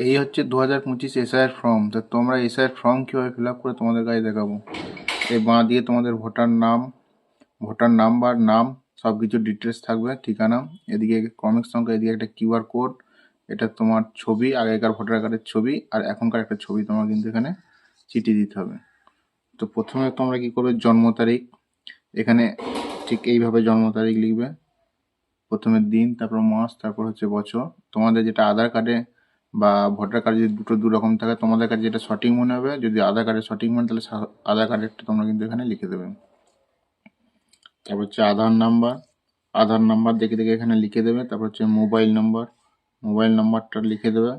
এই হচ্ছে 2025 SIR form. তো তোমরা এসআইআর ফর্ম কীভাবে ফিল আপ করে তোমাদের কাছে দেখাবো। এই বাঁ দিয়ে তোমাদের ভোটার নাম, ভোটার নাম্বার, নাম সব কিছু ডিটেলস থাকবে, ঠিকানা, এদিকে ক্রমিক সংখ্যা, এদিকে একটা কিউআর কোড, এটা তোমার ছবি, আগেকার ভোটার কার্ডের ছবি আর এখনকার একটা ছবি তোমার কিন্তু এখানে চিঠি দিতে হবে। তো প্রথমে তোমরা কি করবে, জন্ম তারিখ, এখানে ঠিক এইভাবে জন্ম তারিখ লিখবে, প্রথমে দিন, তারপর মাস, তারপর হচ্ছে বছর। তোমাদের যেটা আধার কার্ডে বা ভোটার কার্ডে যদি দু রকম থাকে, তোমাদের কাছে যেটা সঠিক মনে হবে, যদি আধার কার্ডে সঠিক মনে তাহলে আধার কার্ডেরটা তোমরা কিন্তু এখানে লিখে দেবে। তারপর হচ্ছে আধার নাম্বার দেখে দেখে এখানে লিখে দেবে। তারপর হচ্ছে মোবাইল নাম্বারটা লিখে দেবে।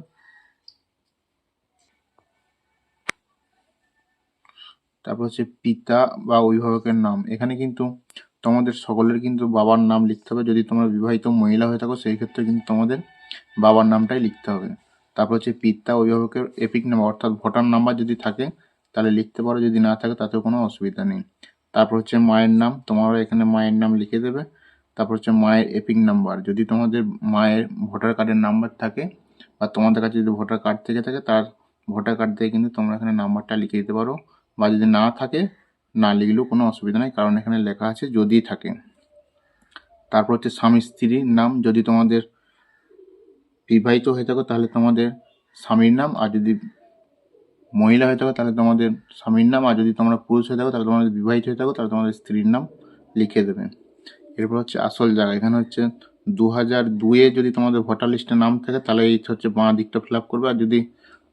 তারপর হচ্ছে পিতা বা অভিভাবকের নাম, এখানে কিন্তু তোমাদের সকলের কিন্তু বাবার নাম লিখতে হবে। যদি তোমরা বিবাহিত মহিলা হয়ে থাকো সেই ক্ষেত্রে কিন্তু তোমাদের বাবার নামটাই লিখতে হবে। তারপর হচ্ছে পিতা অভিভাবকের এপিক নাম্বার অর্থাৎ ভোটার নাম্বার যদি থাকে তাহলে লিখতে পারো, যদি না থাকে তাতেও কোনো অসুবিধা নেই। তারপর হচ্ছে মায়ের নাম, তোমরা এখানে মায়ের নাম লিখে দেবে। তারপর হচ্ছে মায়ের এপিক নাম্বার, যদি তোমাদের মায়ের ভোটার কার্ডের নাম্বার থাকে বা তোমাদের কাছে যদি ভোটার কার্ড থেকে থাকে তার ভোটার কার্ড থেকে কিন্তু তোমরা এখানে নাম্বারটা লিখে দিতে পারো, বা যদি না থাকে না লিখলেও কোনো অসুবিধা নেই, কারণ এখানে লেখা আছে যদি থাকে। তারপর হচ্ছে স্বামী স্ত্রীর নাম, যদি তোমাদের বিবাহিত হয়ে থাকো তাহলে তোমাদের স্বামীর নাম, আর যদি মহিলা হয়ে থাকো তাহলে তোমাদের স্বামীর নাম, আর যদি তোমরা পুরুষ হয়ে থাকো তাহলে তোমাদের বিবাহিত হয়ে থাকো তাহলে তোমাদের স্ত্রীর নাম লিখে দেবে। এরপর হচ্ছে আসল জায়গা, এখানে হচ্ছে 2002-এ যদি তোমাদের ভোটার লিস্টে নাম থাকে তাহলে এই হচ্ছে বাঁ দিকটা ফিল আপ করবে, আর যদি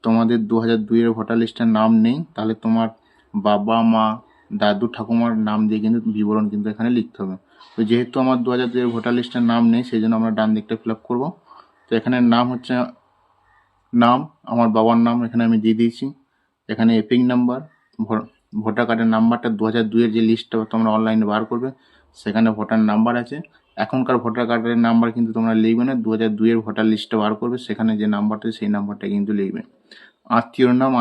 তোমাদের 2002-এর ভোটার লিস্টে নাম নেই তাহলে তোমার বাবা মা দাদু ঠাকুমার নাম দিয়ে কিন্তু বিবরণ কিন্তু এখানে লিখতে হবে। তো যেহেতু আমার 2002-এর ভোটার লিস্টের নাম নেই সেই জন্য আমরা ডান দিকটা ফিল আপ করবো। তো এখানে নাম হচ্ছে নাম, আমার বাবার নাম এখানে আমি দিয়ে দিয়েছি। এখানে এপিক নাম্বার, ভোটার কার্ডের নাম্বারটা 2002-এর যে লিস্টটা তোমরা অনলাইনে বার করবে সেখানে ভোটার নাম্বার আছে। এখনকার ভোটার কার্ডের নাম্বার কিন্তু তোমরা লিখবে না, 2002-এর ভোটার লিস্টটা বার করবে সেখানে যে নাম্বারটা সেই নাম্বারটা কিন্তু লিখবে। আত্মীয়র নাম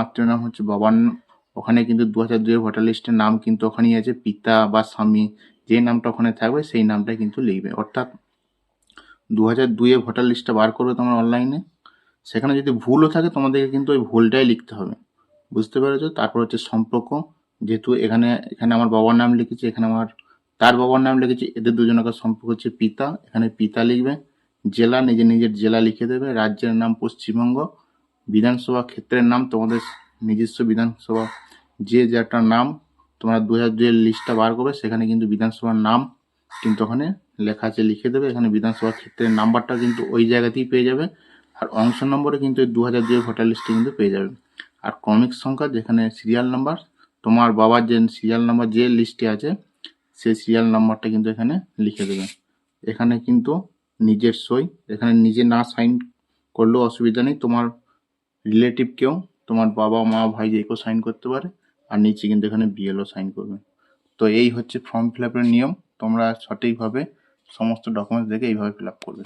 হচ্ছে বাবার নাম, ওখানে কিন্তু 2002-এর ভোটার লিস্টের নাম কিন্তু ওখানেই আছে, পিতা বা স্বামী যে নামটা ওখানে থাকবে সেই নামটা কিন্তু লিখবে। অর্থাৎ 2002-এ ভোটার লিস্টটা বার করবে তোমরা অনলাইনে, সেখানে যদি ভুলও থাকে তোমাদেরকে কিন্তু ওই ভুলটাই লিখতে হবে, বুঝতে পেরেছো। তারপর হচ্ছে সম্পর্ক, যেহেতু এখানে আমার বাবার নাম লিখেছি, এখানে আমার তার বাবার নাম লিখেছি, এদের দুজনকার সম্পর্ক হচ্ছে পিতা, এখানে পিতা লিখবে। জেলা, নিজের জেলা লিখে দেবে। রাজ্যের নাম পশ্চিমবঙ্গ। বিধানসভা ক্ষেত্রের নাম তোমাদের নিজস্ব বিধানসভা যে যেটা নাম তোমরা 2002-এর লিস্টটা বার করবে সেখানে কিন্তু বিধানসভার নাম কিন্তু ওখানে লেখা আছে, লিখে দেবে। এখানে বিধানসভা ক্ষেত্রের নাম্বারটা কিন্তু ওই জায়গাতেই পেয়ে যাবে, আর অংশ নম্বরে কিন্তু 2002-এর ভোটার লিস্টে কিন্তু পেয়ে যাবে। আর ক্রমিক সংখ্যা, যেখানে সিরিয়াল নাম্বার, তোমার বাবার যে সিরিয়াল নাম্বার যে লিস্টে আছে সেই সিরিয়াল নাম্বারটা কিন্তু এখানে লিখে দেবে। এখানে কিন্তু নিজের সই, এখানে নিজে না সাইন করলেও অসুবিধা নেই, তোমার রিলেটিভ কেউ, তোমার বাবা মা ভাই যে কেউ সাইন করতে পারে, আর নিচে কিন্তু এখানে বিএলও সাইন করবে। তো এই হচ্ছে ফর্ম ফিল আপের নিয়ম, তোমরা সঠিকভাবে সমস্ত ডকুমেন্টস দেখে এইভাবে ফিল আপ করবে।